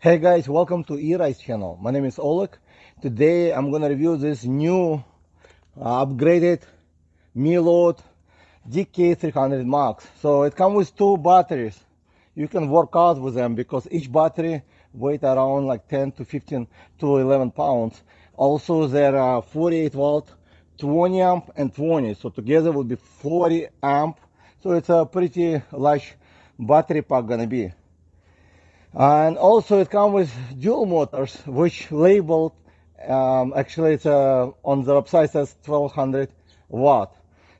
Hey guys, welcome to E-Rise channel. My name is Oleg. Today I'm gonna review this new upgraded Meelod DK300 Max. So it comes with two batteries. You can work out with them because each battery weight around like 10 to 15 to 11 pounds. Also there are 48 volt, 20 amp and 20. So together will be 40 amp. So it's a pretty large battery pack gonna be. And also it comes with dual motors, which labeled, actually it's on the website says 1200 watt.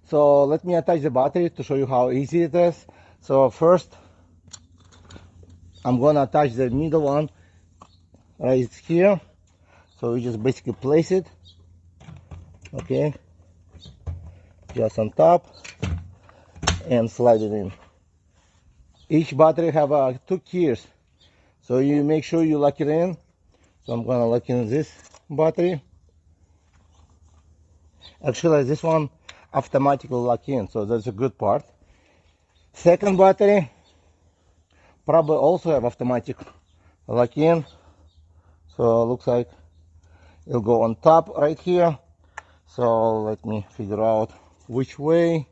So let me attach the battery to show you how easy it is. So first I'm gonna attach the middle one right here. So you just basically place it, okay, just on top and slide it in. Each battery have two keys. So you make sure you lock it in. So I'm gonna lock in this battery. Actually, this one automatically lock in, so that's a good part. Second battery probably also have automatic lock in. So it looks like it'll go on top right here. So let me figure out which way.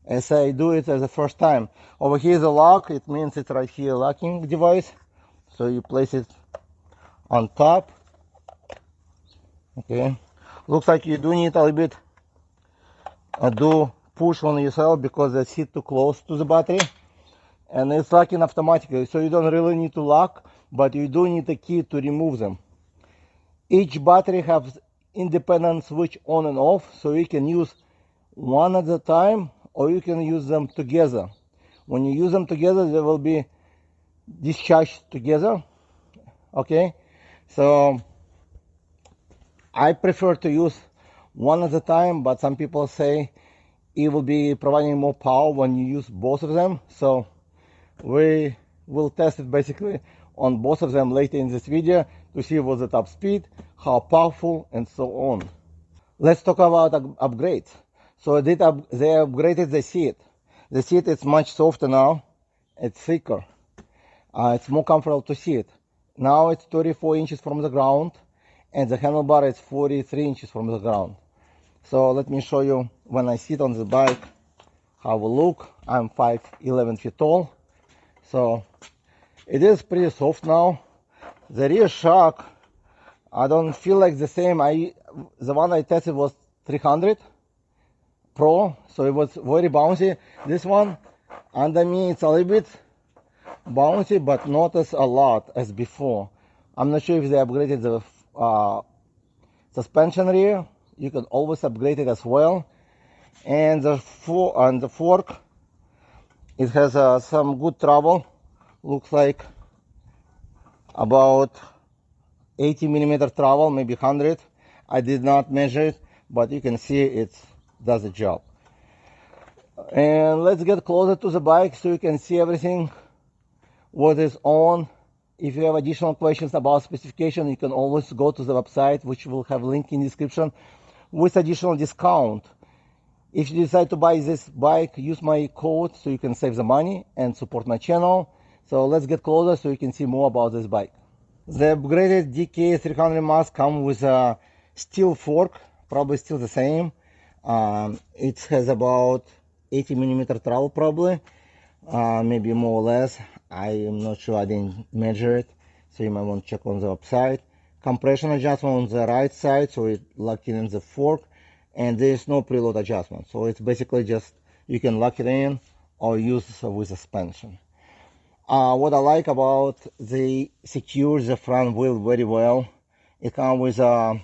As I do it as the first time. Over here is a lock. It means it's right here locking device. So you place it on top. Okay. Looks like you do need a little bit do push on yourself because they sit too close to the battery, and it's locking automatically, so you don't really need to lock, but you do need a key to remove them. Each battery has independent switch on and off, so you can use one at a time or you can use them together. When you use them together, they will be discharged together. Okay, so I prefer to use one at a time, but some people say it will be providing more power when you use both of them. So we will test it basically on both of them later in this video to see what's the top speed, how powerful, and so on. Let's talk about upgrades. So they upgraded the seat. The seat is much softer now. It's thicker. It's more comfortable to sit. Now it's 34 inches from the ground, and the handlebar is 43 inches from the ground. So let me show you when I sit on the bike how it will look. I'm 5'11" feet tall, so it is pretty soft now. The rear shock, I don't feel like the same. The one I tested was 300 Pro, so it was very bouncy. This one under me it's a little bit bouncy, but not as a lot as before. I'm not sure if they upgraded the suspension rear. You can always upgrade it as well. And the fork, it has some good travel. Looks like about 80 millimeter travel, maybe 100. I did not measure it, but you can see it does the job. And let's get closer to the bike so you can see everything what is on. If you have additional questions about specification, you can always go to the website, which will have a link in the description, with additional discount. If you decide to buy this bike, use my code so you can save the money and support my channel. So let's get closer so you can see more about this bike. The upgraded DK300 Max comes with a steel fork, probably still the same. It has about 80 millimeter travel probably, maybe more or less. I am not sure, I didn't measure it, so you might want to check on the website. Compression adjustment on the right side, so it lock in the fork, and there is no preload adjustment. So it's basically just you can lock it in or use with suspension. What I like about secures the front wheel very well. It comes with a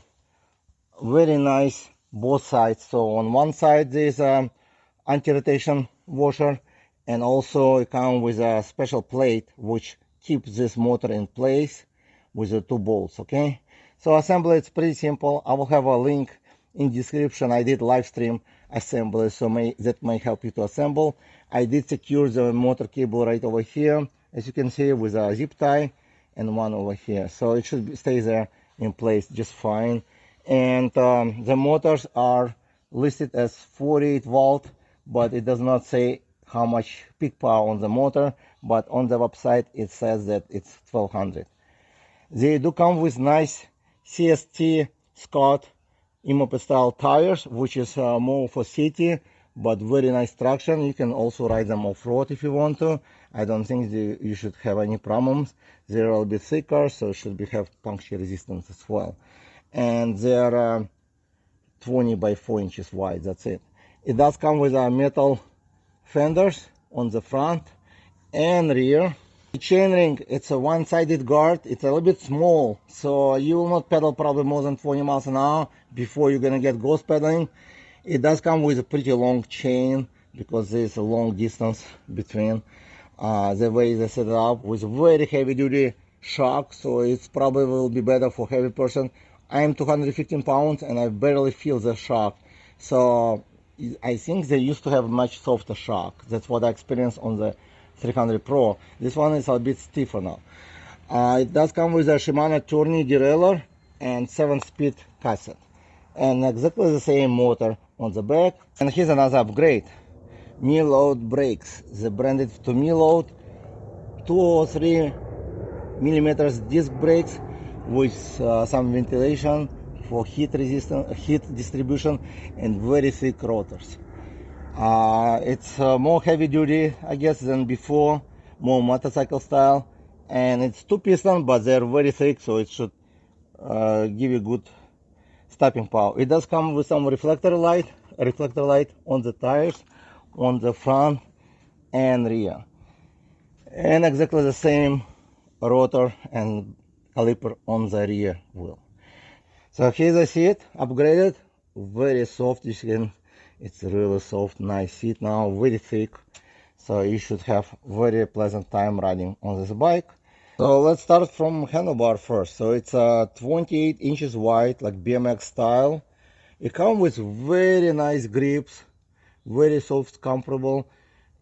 very nice both sides. So on one side there is a anti-rotation washer, and also it comes with a special plate which keeps this motor in place with the two bolts. Okay, so assembly it's pretty simple. I will have a link in description. I did live stream assembly, so that may help you to assemble. I did secure the motor cable right over here, as you can see, with a zip tie, and one over here, so it should stay there in place just fine. And the motors are listed as 48 volt, but it does not say how much peak power on the motor, but on the website it says that it's 1200. They do come with nice CST Scott moped style tires, which is more for city, but very nice traction. You can also ride them off-road if you want to. I don't think you should have any problems. They're a little bit thicker, so should have puncture resistance as well. And they're 20 by 4 inches wide, that's it. It does come with metal fenders on the front and rear. The chainring, it's a one-sided guard. It's a little bit small, so you will not pedal probably more than 20 miles an hour before you're gonna get ghost pedaling. It does come with a pretty long chain because there's a long distance between. The way they set it up with very heavy-duty shock, so it's probably will be better for heavy person. I am 215 pounds and I barely feel the shock, so I think they used to have much softer shock. That's what I experienced on the 300 Pro. This one is a bit stiffer now. It does come with a Shimano Tourney derailleur and 7-speed cassette, and exactly the same motor on the back. And here's another upgrade: Meelod brakes. They branded to Meelod 2 or 3 millimeters disc brakes with some ventilation for heat resistance, heat distribution, and very thick rotors. It's more heavy duty, I guess, than before, more motorcycle style, and it's 2 piston, but they're very thick, so it should give you good stopping power. It does come with some reflector light on the tires, on the front and rear, and exactly the same rotor and caliper on the rear wheel. So here's the seat, upgraded, very soft. You can, it's really soft, nice seat now, very thick, so you should have very pleasant time riding on this bike. So let's start from handlebar first. So it's 28 inches wide, like BMX style. It comes with very nice grips, very soft, comfortable.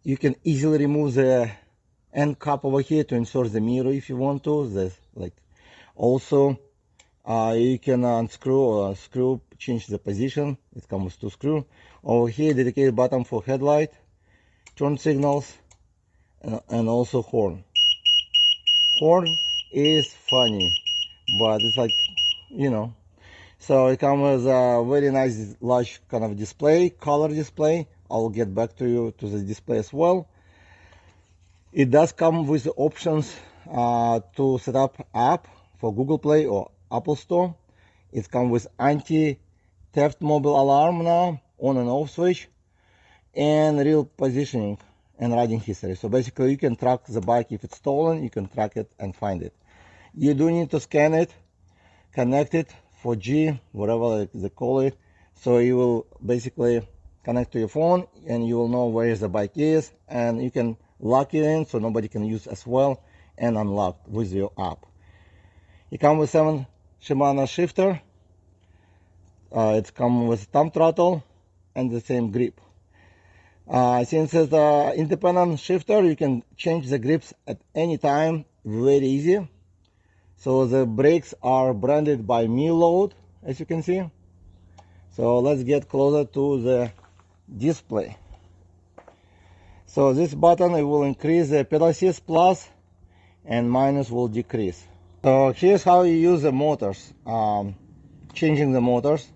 You can easily remove the end cap over here to insert the mirror if you want to. There's like also you can unscrew or screw, change the position. It comes with 2 screws. Over here, dedicated button for headlight, turn signals, and also horn. Horn is funny, but it's like, you know. So it comes with a very nice large kind of display, color display. I'll get back to you to the display as well. It does come with options to set up app for Google Play or Apple Store. It comes with anti-theft mobile alarm now, on and off switch, and real positioning and riding history. So basically you can track the bike. If it's stolen, you can track it and find it. You do need to scan it, connect it, 4G, whatever they call it. So you will basically connect to your phone and you will know where the bike is, and you can lock it in so nobody can use as well, and unlock with your app. It comes with 7 Shimano shifter. It comes with thumb throttle and the same grip. Since it's an independent shifter, you can change the grips at any time, very easy. So the brakes are branded by Meelod, as you can see. So let's get closer to the display. So this button, it will increase the pedal assist, plus, and minus will decrease. So here's how you use the motors, changing the motors.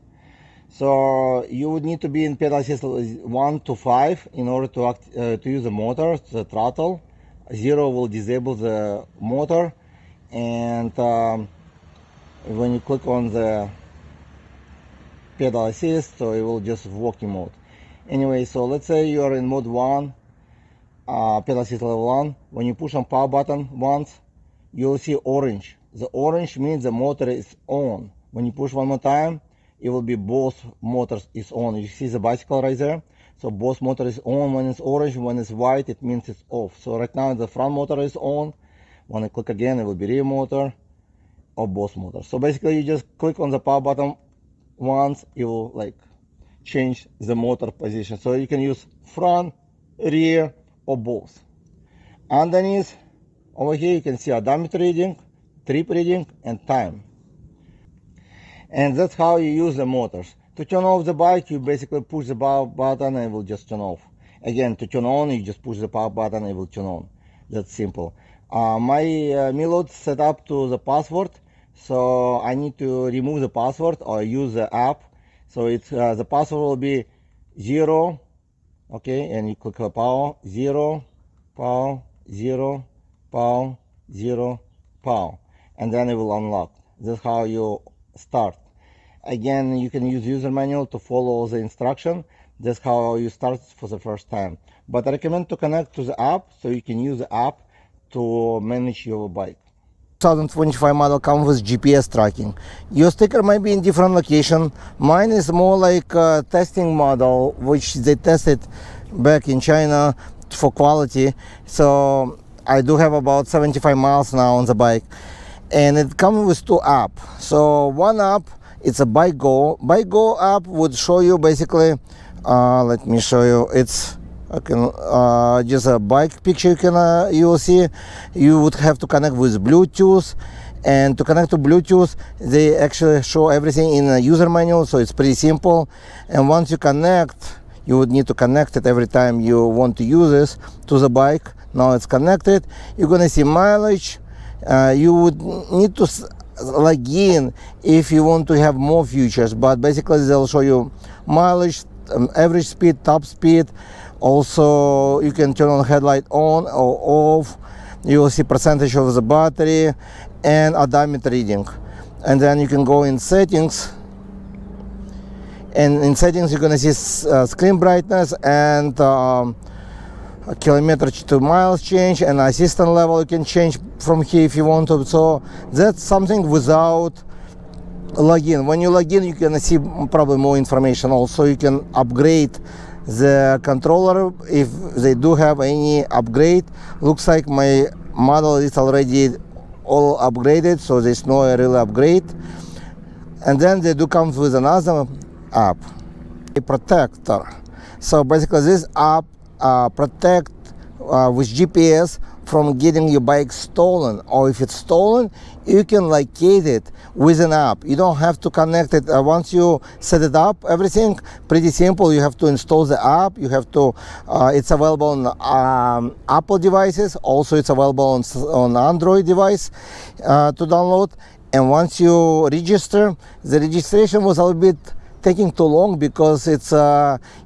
So you would need to be in pedal assist 1 to 5 in order to use the motor, the throttle. 0 will disable the motor, and when you click on the pedal assist, so it will just walking mode. Anyway, so let's say you are in mode 1, pedal assist level 1. When you push on power button once, you'll see orange. The orange means the motor is on. When you push one more time, it will be both motors is on. You see the bicycle right there? So both motor is on when it's orange. When it's white, it means it's off. So right now the front motor is on. When I click again, it will be rear motor or both motors. So basically you just click on the power button once, it will like change the motor position. So you can use front, rear, or both. Underneath over here you can see odometer reading, trip reading, and time. And that's how you use the motors. To turn off the bike, you basically push the power button and it will just turn off. Again, to turn on, you just push the power button and it will turn on. That's simple. My Meelod set up to the password. So I need to remove the password or use the app. So it's the password will be 0, okay, and you click power 0, power 0, power 0, power, and then it will unlock. This is how you start. Again, you can use user manual to follow the instruction. That's how you start for the first time. But I recommend to connect to the app, so you can use the app to manage your bike. 2025 model comes with GPS tracking. Your sticker might be in different location. Mine is more like a testing model, which they tested back in China for quality. So I do have about 75 miles now on the bike. And it comes with 2 apps. So one app, it's a Bike Go. Bike Go app would show you basically, let me show you, it's just a bike picture you will see. You would have to connect with Bluetooth, and to connect to Bluetooth they actually show everything in a user manual, so it's pretty simple. And once you connect, you would need to connect it every time you want to use this to the bike. Now it's connected. You're gonna see mileage. You would need to log in if you want to have more features, but basically they'll show you mileage, average speed, top speed. Also, you can turn on headlight on or off. You will see percentage of the battery and odometer reading. And then you can go in settings. And in settings, you're gonna see screen brightness and kilometer to miles change, and assistant level you can change from here if you want to. So that's something without login. When you log in, you're gonna see probably more information. Also, you can upgrade the controller if they do have any upgrade. Looks like my model is already all upgraded, so there's no real upgrade. And then they do come with another app, a protector. So basically this app protect with GPS from getting your bike stolen, or if it's stolen, you can locate it with an app. You don't have to connect it. Once you set it up, everything pretty simple. You have to install the app. You have to. It's available on Apple devices. Also, it's available on Android device to download. And once you register, the registration was a little bit taking too long because it's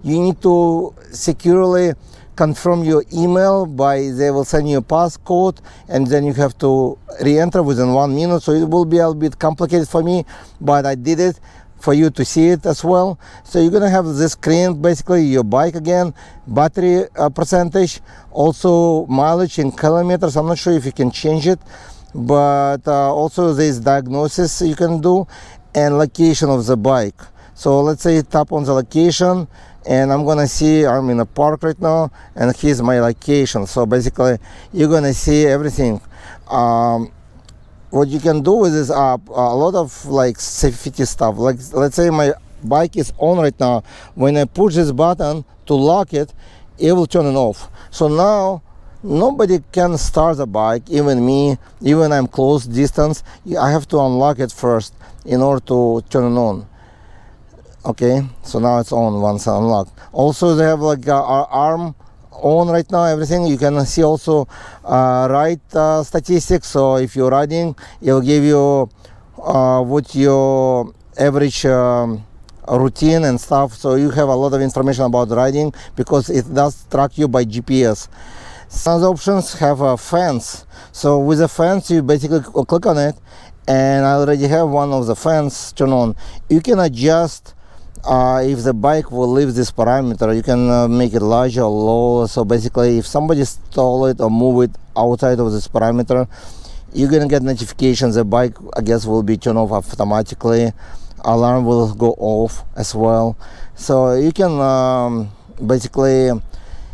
you need to securely confirm your email they will send you a passcode, and then you have to re-enter within 1 minute. So it will be a little bit complicated for me, but I did it for you to see it as well. So you're gonna have this screen, basically your bike again, battery percentage, also mileage in kilometers. I'm not sure if you can change it, but also there's diagnosis you can do, and location of the bike. So let's say tap on the location, and I'm gonna see I'm in a park right now, and here's my location. So basically you're gonna see everything. What you can do with this app, a lot of like safety stuff. Like let's say my bike is on right now. When I push this button to lock it, it will turn it off. So now nobody can start the bike, even me, even I'm close distance. I have to unlock it first in order to turn it on. Okay, so now it's on once unlocked. Also, they have like arm on right now, everything. You can see also ride statistics. So if you're riding, it'll give you what your average routine and stuff. So you have a lot of information about riding because it does track you by GPS. Some of the options have a fence. So with the fence, you basically click on it, and I already have one of the fence turned on. You can adjust if the bike will leave this parameter. You can make it larger or lower. So basically if somebody stole it or move it outside of this parameter, you're gonna get notifications. The bike, I guess, will be turned off automatically. Alarm will go off as well. So you can basically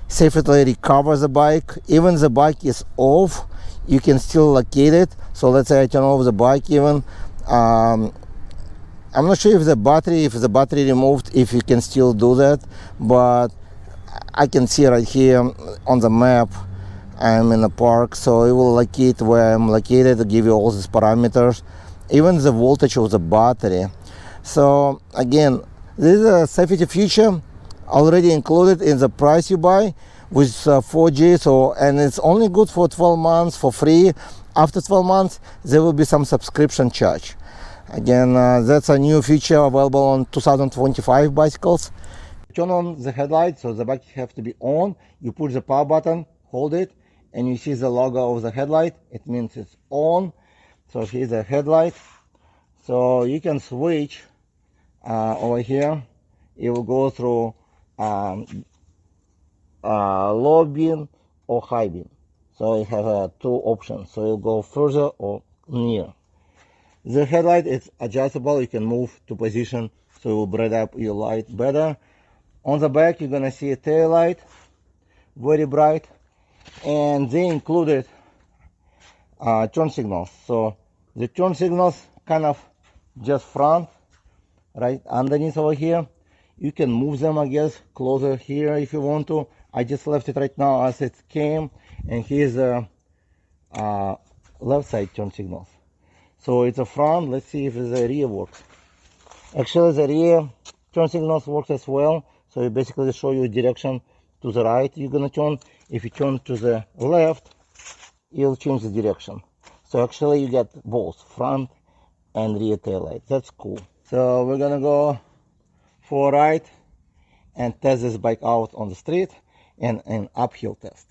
safely recover the bike. Even the bike is off, you can still locate it. So let's say I turn off the bike even. I'm not sure if the battery removed, if you can still do that, but I can see right here on the map I'm in a park, so it will locate where I'm located to give you all these parameters, even the voltage of the battery. So again, this is a safety feature already included in the price you buy with 4G. So, and it's only good for 12 months for free. after 12 months, there will be some subscription charge. Again, that's a new feature available on 2025 bicycles. Turn on the headlight, so the bike have to be on. You push the power button, hold it, and you see the logo of the headlight. It means it's on. So here's the headlight. So you can switch over here. It will go through low beam or high beam. So you have two options. So you'll go further or near. The headlight is adjustable. You can move to position so it will bright up your light better. On the back, you're gonna see a tail light, very bright, and they included turn signals. So the turn signals kind of just front, right underneath over here. You can move them, I guess, closer here if you want to. I just left it right now as it came, and here's the left side turn signals. So it's a front. Let's see if the rear works. Actually, the rear turn signals works as well. So it basically show you direction to the right you're gonna turn. If you turn to the left, it'll change the direction. So actually you get both front and rear tail light. That's cool. So we're gonna go for a ride and test this bike out on the street and an uphill test.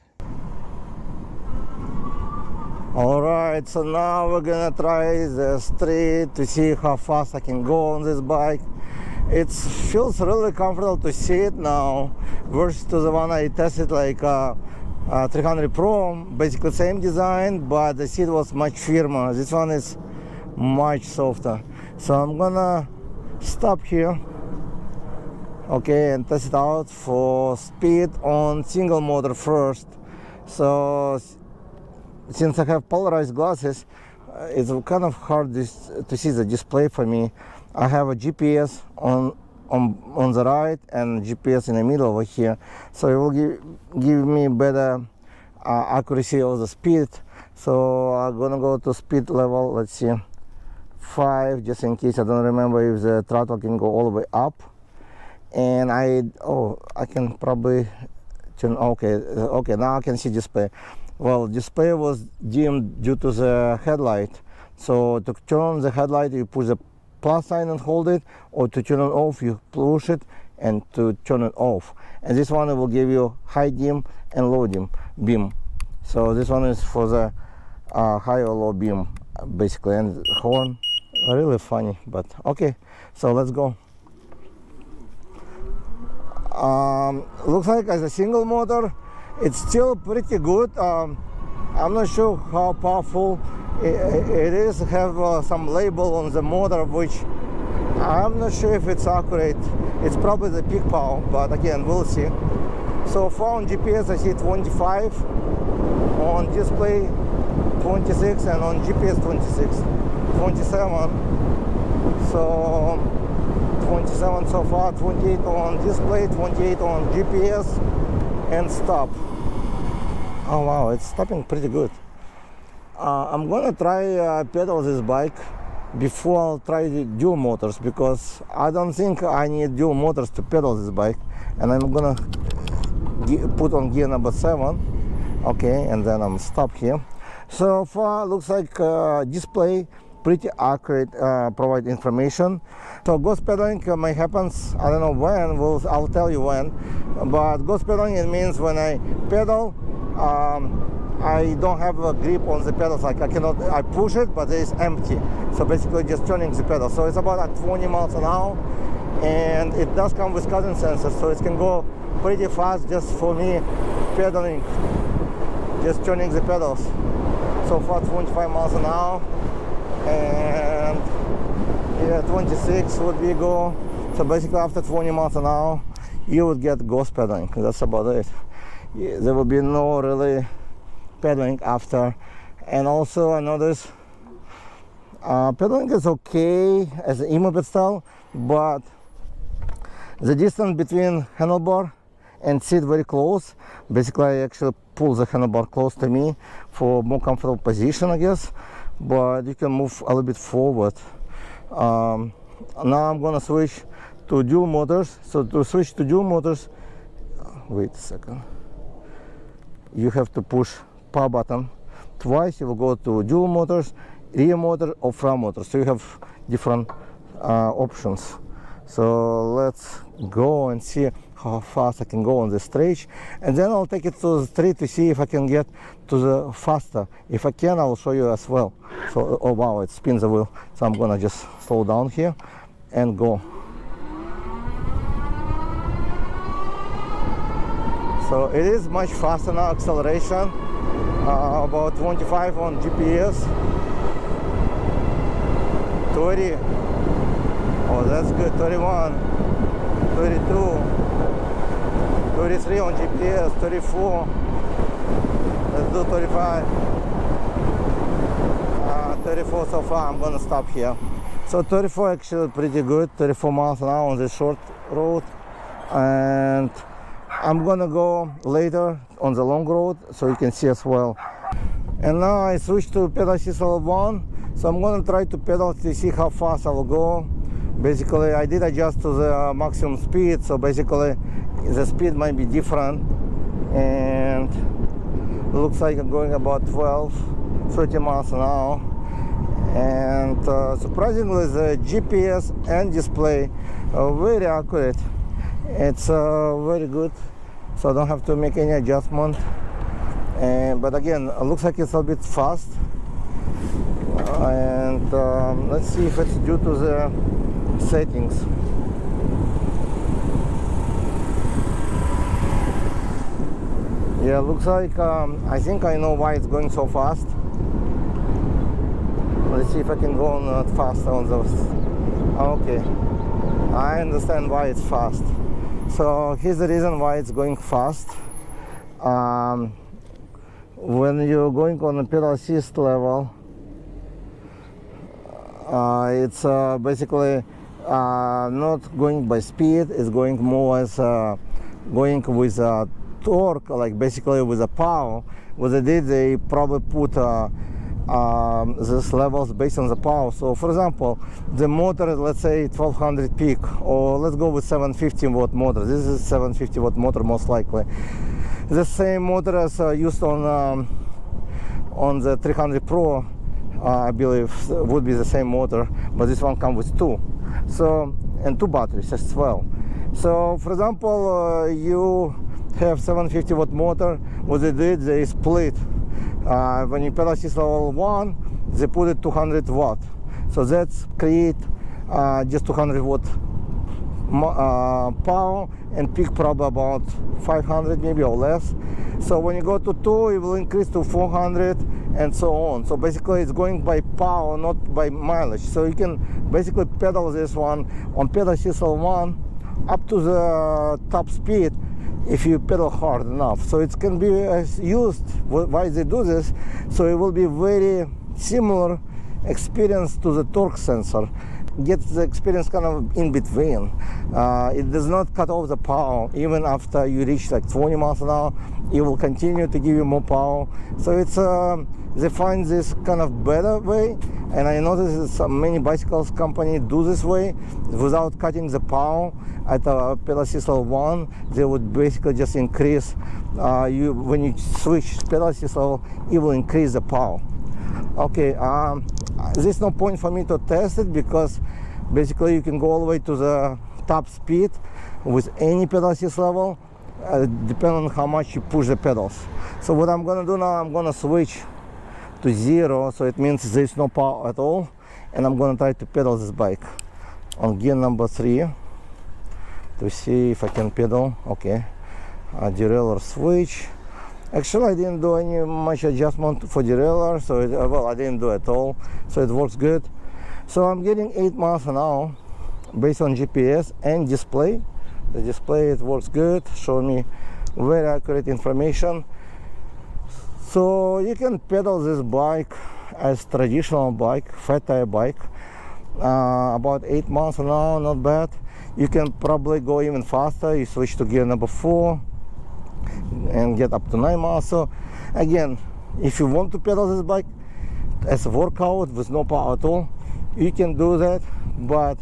Alright, so now we're gonna try the street to see how fast I can go on this bike. It feels really comfortable to sit now versus to the one I tested like 300 Pro, basically same design, but the seat was much firmer. This one is much softer. So I'm gonna stop here, okay, and test it out for speed on single motor first. So since I have polarized glasses, it's kind of hard to see the display for me. I have a GPS on the right and GPS in the middle over here, so it will give me better accuracy of the speed. So I'm gonna go to speed level, let's see, 5, just in case I don't remember if the throttle can go all the way up. And I can probably turn, okay, now I can see display. Well, display was dimmed due to the headlight. So to turn the headlight, you push the plus sign and hold it, or to turn it off, you push it and to turn it off. And this one will give you high dim and low dim beam. So this one is for the high or low beam, basically. And horn, really funny, but okay. So let's go. Looks like as a single motor, it's still pretty good. I'm not sure how powerful it is. Have some label on the motor, which I'm not sure if it's accurate. It's probably the peak power, but again, we'll see. So far on GPS I see 25, on display 26, and on GPS 26, 27. So 27 so far, 28 on display, 28 on GPS, and stop. Oh wow, it's stopping pretty good. I'm gonna try pedal this bike before I'll try the dual motors, because I don't think I need dual motors to pedal this bike. And I'm gonna put on gear number 7, okay, and then I'm stop here. So far looks like display pretty accurate, provide information. So ghost pedaling may happen, I don't know when, I'll tell you when. But ghost pedaling, it means when I pedal, I don't have a grip on the pedals. Like I push it, but it's empty. So basically just turning the pedal. So it's about at 20 miles an hour, and it does come with current sensor, so it can go pretty fast just for me pedaling, just turning the pedals. So far 25 miles an hour, and yeah, 26 would be go. So basically after 20 miles an hour you would get ghost pedaling. That's about it. Yeah, there will be no really pedaling after. And also I noticed pedaling is okay as an e-moped style, but the distance between handlebar and seat very close. Basically I actually pull the handlebar close to me for more comfortable position, I guess, but you can move a little bit forward. Now I'm gonna switch to dual motors. So to switch to dual motors, wait a second, you have to push power button twice, you will go to dual motors, rear motor or front motor. So you have different options. So let's go and see how fast I can go on the stretch, and then I'll take it to the street to see if I can get to the faster. If I can, I'll show you as well. So, oh wow, it spins the wheel. So I'm gonna just slow down here and go. So it is much faster now, acceleration, about 25 on GPS, 30, oh that's good, 31, 32, 33 on GPS, 34, let's do 35, 34 so far. I'm gonna stop here. So 34 actually pretty good, 34 miles an hour on the short road, and I'm gonna go later on the long road so you can see as well. And now I switched to pedal assist level 1, so I'm gonna try to pedal to see how fast I will go. Basically I did adjust to the maximum speed, so basically the speed might be different, and it looks like I'm going about 12-13 miles an hour. And surprisingly the GPS and display are very accurate. It's very good, so I don't have to make any adjustment. But again, it looks like it's a bit fast, and let's see if it's due to the settings. Yeah, looks like I think I know why it's going so fast. Let's see if I can go on faster on those. Okay, I understand why it's fast. So here's the reason why it's going fast. When you're going on a pedal assist level, it's basically not going by speed, it's going more as going with torque, like basically with a power. What they did, they probably put these levels based on the power. So for example, the motor, let's say 1200 peak, or let's go with 750 watt motor. This is 750 watt motor most likely. The same motor as used on the 300 Pro, I believe would be the same motor, but this one comes with two. So, and two batteries as well. So for example, you have 750 watt motor. What they did, they split. When you pedal assist level 1, they put it 200 watt. So that's create just 200 watt power, and peak probably about 500 maybe or less. So when you go to 2, it will increase to 400 and so on. So basically it's going by power, not by mileage. So you can basically pedal this one on pedal assist level 1 up to the top speed if you pedal hard enough. So it can be used. Why they do this? So it will be very similar experience to the torque sensor. Get the experience kind of in between. It does not cut off the power. Even after you reach like 20 miles an hour, it will continue to give you more power. So it's they find this kind of better way, and I noticed that many bicycles companies do this way without cutting the power. At pedal assist level 1, they would basically just increase. When you switch pedal assist level, it will increase the power. Okay, there's no point for me to test it because basically you can go all the way to the top speed with any pedal assist level, depending on how much you push the pedals. So what I'm gonna do now, I'm gonna switch to 0, so it means there's no power at all, and I'm gonna try to pedal this bike on gear number 3 to see if I can pedal. Okay, derailleur switch. Actually, I didn't do any much adjustment for derailleur, so well, I didn't do at all, so it works good. So I'm getting 8 miles an hour based on GPS and display. The display, it works good, showing me very accurate information. So you can pedal this bike as traditional bike, fat tire bike, about 8 miles an hour, not bad. You can probably go even faster. You switch to gear number 4 and get up to 9 miles. So again, if you want to pedal this bike as a workout with no power at all, you can do that, but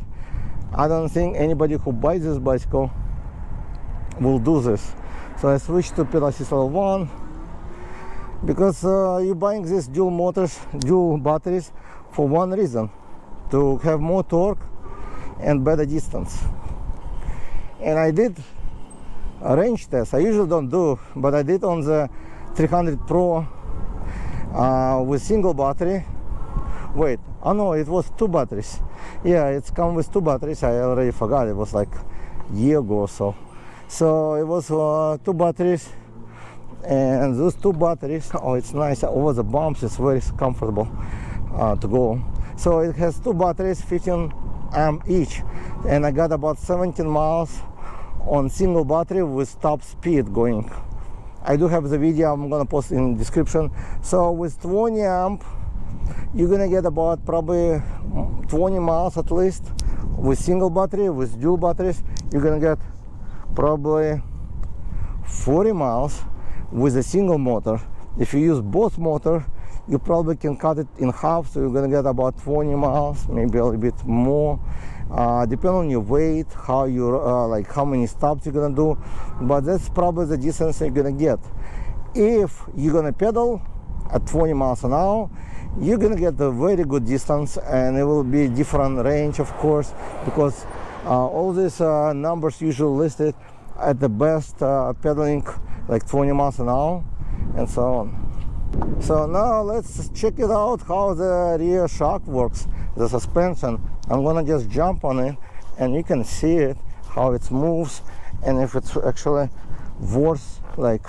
I don't think anybody who buys this bicycle will do this. So I switched to pedal assist level 1, Because you're buying these dual batteries for one reason, to have more torque and better distance. And I did a range test. I usually don't do, but I did on the 300 Pro with single battery. Wait, oh no, it was 2 batteries. Yeah, it's come with 2 batteries. I already forgot. It was like a year ago or so. So it was 2 batteries, and those 2 batteries, oh, it's nice. Over the bumps, it's very comfortable to go. So it has 2 batteries, 15 amp each, and I got about 17 miles on single battery with top speed going. I do have the video, I'm gonna post in the description. So with 20 amp, you're gonna get about probably 20 miles at least with single battery. With dual batteries, you're gonna get probably 40 miles with a single motor. If you use both motor, you probably can cut it in half, so you're gonna get about 20 miles, maybe a little bit more, depending on your weight, how you like how many stops you're gonna do, but that's probably the distance you're gonna get. If you're gonna pedal at 20 miles an hour, you're gonna get a very good distance, and it will be different range, of course, because all these numbers usually listed at the best pedaling like 20 miles an hour and so on. So now let's check it out how the rear shock works, the suspension. I'm gonna just jump on it and you can see it, how it moves, and if it's actually worse, like,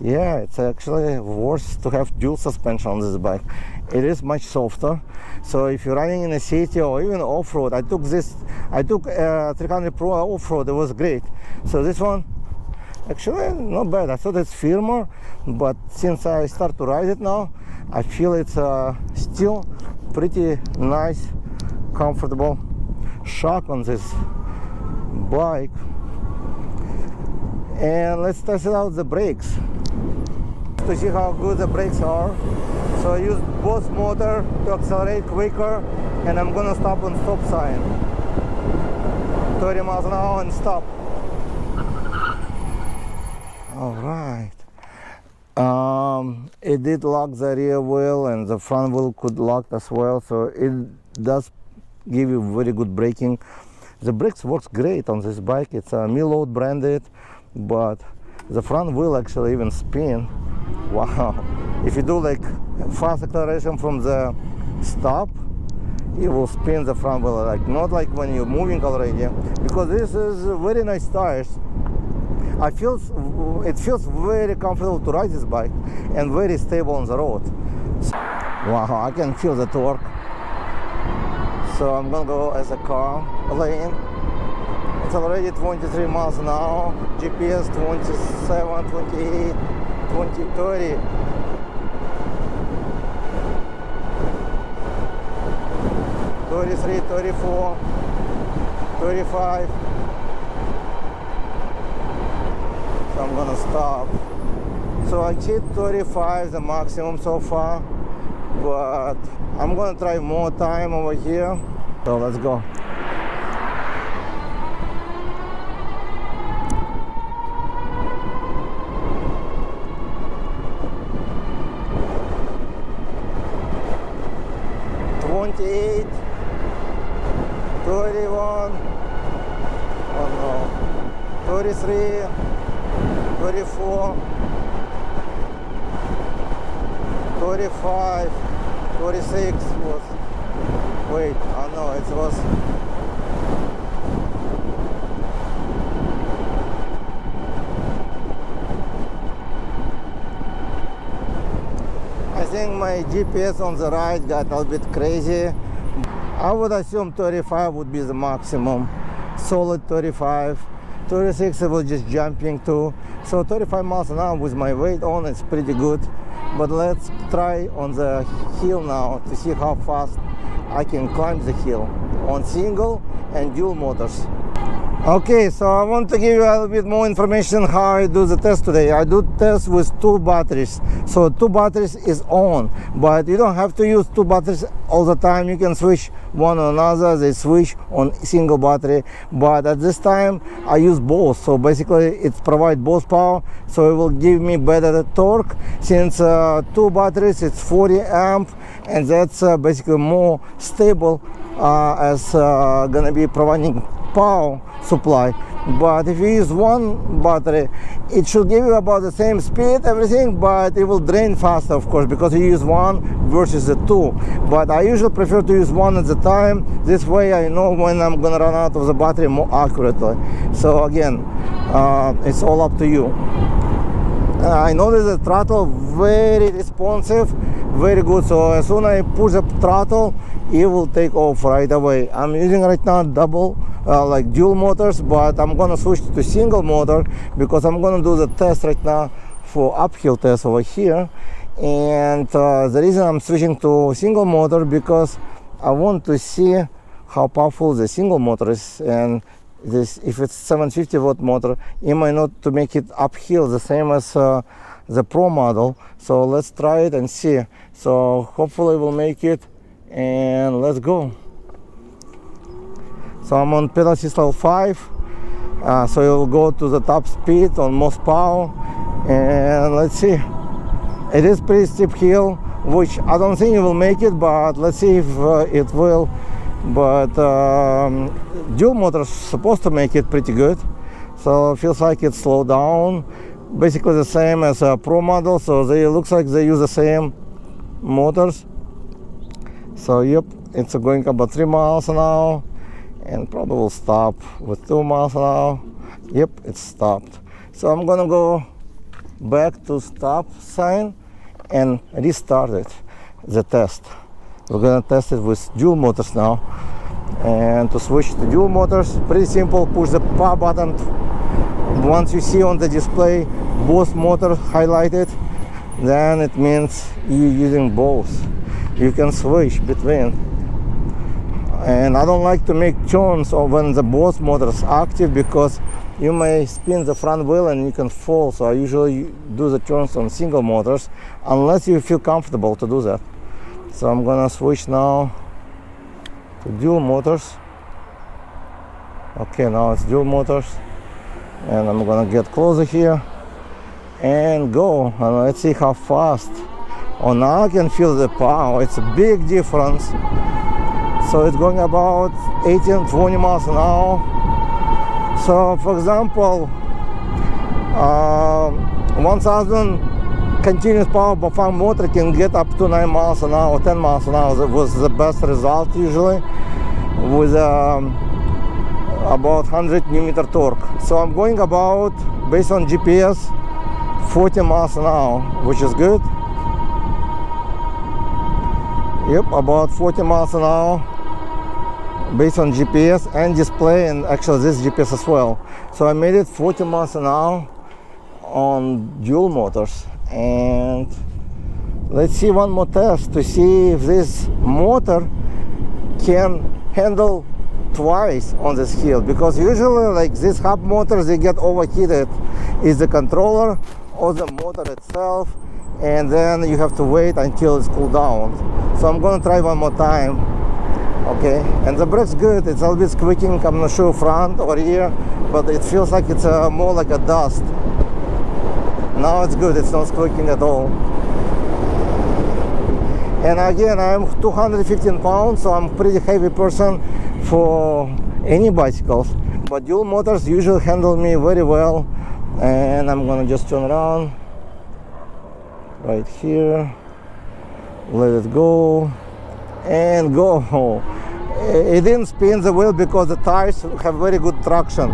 yeah, it's actually worse to have dual suspension on this bike. It is much softer. So if you're running in a city or even off-road, I took 300 Pro off-road, it was great. So this one, actually not bad. I thought it's firmer, but since I start to ride it now, I feel it's still pretty nice, comfortable shock on this bike. And let's test it out the brakes to see how good the brakes are. So I use both motor to accelerate quicker, and I'm gonna stop on stop sign. 30 miles an hour and stop. All right. It did lock the rear wheel, and the front wheel could lock as well, so it does give you very good braking. The brakes works great on this bike. It's a Meelod branded, but the front wheel actually even spin. Wow. If you do like fast acceleration from the stop, it will spin the front wheel, like not like when you're moving already, because this is very nice tires. It feels very comfortable to ride this bike and very stable on the road. Wow, I can feel the torque. So I'm gonna go as a car lane. It's already 23 miles an hour, GPS 27, 28, 20, 30. $33, $34, $35. So I'm gonna stop. So I hit 35, the maximum so far, but I'm gonna try more time over here. So let's go. $28, $31, oh no, $33, $34, $35, $46 was, wait, oh no, it was, I think my GPS on the right got a little bit crazy. I would assume 35 would be the maximum, solid 35. 36 I was just jumping to, so 35 miles an hour with my weight on, it's pretty good. But let's try on the hill now to see how fast I can climb the hill on single and dual motors. Okay, so I want to give you a little bit more information how I do the test today. I do test with 2 batteries. So 2 batteries is on, but you don't have to use 2 batteries all the time. You can switch one or another. They switch on single battery, but at this time I use both. So basically it provides both power, so it will give me better torque. Since 2 batteries, it's 40 amp, and that's basically more stable as gonna be providing power supply. But if you use one battery, it should give you about the same speed, everything, but it will drain faster, of course, because you use one versus the 2. But I usually prefer to use one at a time. This way I know when I'm gonna run out of the battery more accurately. So again, it's all up to you. I noticed the throttle very responsive, very good. So as soon as I push the throttle, it will take off right away. I'm using right now double, like dual motors, but I'm gonna switch to single motor because I'm gonna do the test right now for uphill test over here. And the reason I'm switching to single motor because I want to see how powerful the single motor is. And this, if it's 750 watt motor, it might not to make it uphill the same as the Pro model. So let's try it and see. So hopefully we'll make it, and let's go. So I'm on pedal assist level 5, so it will go to the top speed on most power, and let's see. It is pretty steep hill, which I don't think it will make it, but let's see if it will. But dual motors supposed to make it pretty good, so it feels like it slowed down, basically the same as a Pro model. So they looks like they use the same motors. So yep, it's going about 3 miles an hour, and probably will stop with 2 miles an hour. Yep, it stopped. So I'm gonna go back to stop sign and restart it, the test. We're gonna test it with dual motors now. And to switch to dual motors, pretty simple. Push the power button. Once you see on the display both motors highlighted, then it means you're using both. You can switch between. And I don't like to make turns when the both motors active because you may spin the front wheel and you can fall. So I usually do the turns on single motors unless you feel comfortable to do that. So I'm gonna switch now to dual motors. Okay, now it's dual motors, and I'm gonna get closer here and go, and let's see how fast. Oh, now I can feel the power. It's a big difference. So it's going about 18-20 miles an hour. So for example, 1000 continuous power by farm motor can get up to 9 miles an hour, 10 miles an hour. That was the best result usually with about 100 Nm torque. So I'm going about, based on GPS, 40 miles an hour, which is good. Yep, about 40 miles an hour based on GPS and display, and actually this GPS as well. So I made it 40 miles an hour on dual motors. And let's see one more test to see if this motor can handle twice on this hill, because usually like these hub motors, they get overheated. Is the controller or the motor itself, and then you have to wait until it's cooled down. So I'm gonna try one more time. Okay, and the brake's good. It's a little bit squeaking. I'm not sure front or rear, but it feels like it's more like a dust. Now it's good, it's not squeaking at all. And again, I'm 215 pounds, so I'm a pretty heavy person for any bicycles. But dual motors usually handle me very well. And I'm gonna just turn around right here, let it go, and go. It didn't spin the wheel because the tires have very good traction.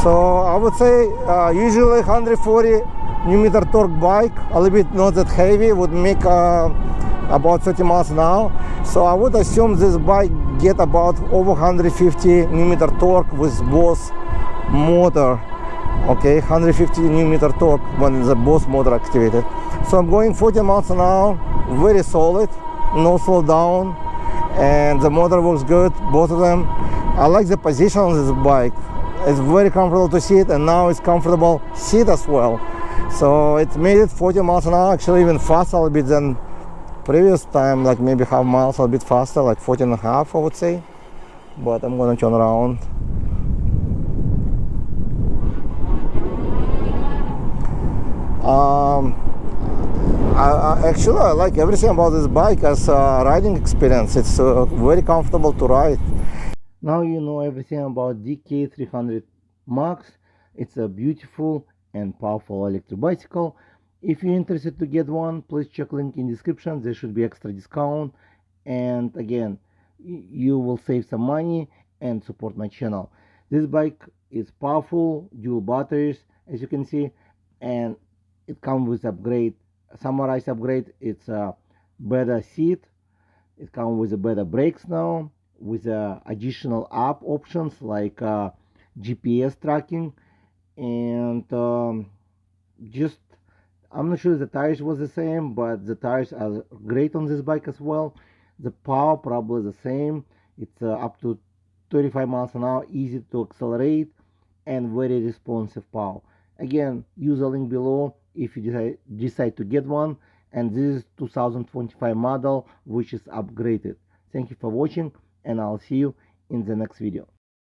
So I would say usually 140 Nm torque bike, a little bit not that heavy, would make about 30 miles an hour. So I would assume this bike get about over 150 Nm torque with both motor. Okay, 150 Nm torque when the both motor activated. So I'm going 40 miles an hour, very solid, no slow down, and the motor works good, both of them. I like the position on this bike. It's very comfortable to sit, and now it's comfortable sit as well. So it made it 40 miles an hour, actually even faster a little bit than previous time, like maybe half miles a bit faster, like 40 and a half I would say. But I'm gonna turn around. Actually I like everything about this bike as a riding experience. It's very comfortable to ride. Now you know everything about DK300 Max. It's a beautiful and powerful electric bicycle. If you're interested to get one, please check link in description. There should be extra discount, and again, you will save some money and support my channel. This bike is powerful, dual batteries as you can see, and it comes with upgrade. Summarized upgrade, it's a better seat, it comes with a better brakes now, with additional app options like GPS tracking, and just I'm not sure the tires was the same, but the tires are great on this bike as well. The power probably the same. It's up to 35 miles an hour, easy to accelerate, and very responsive power. Again, use the link below if you decide to get one. And this is 2025 model, which is upgraded. Thank you for watching, and I'll see you in the next video.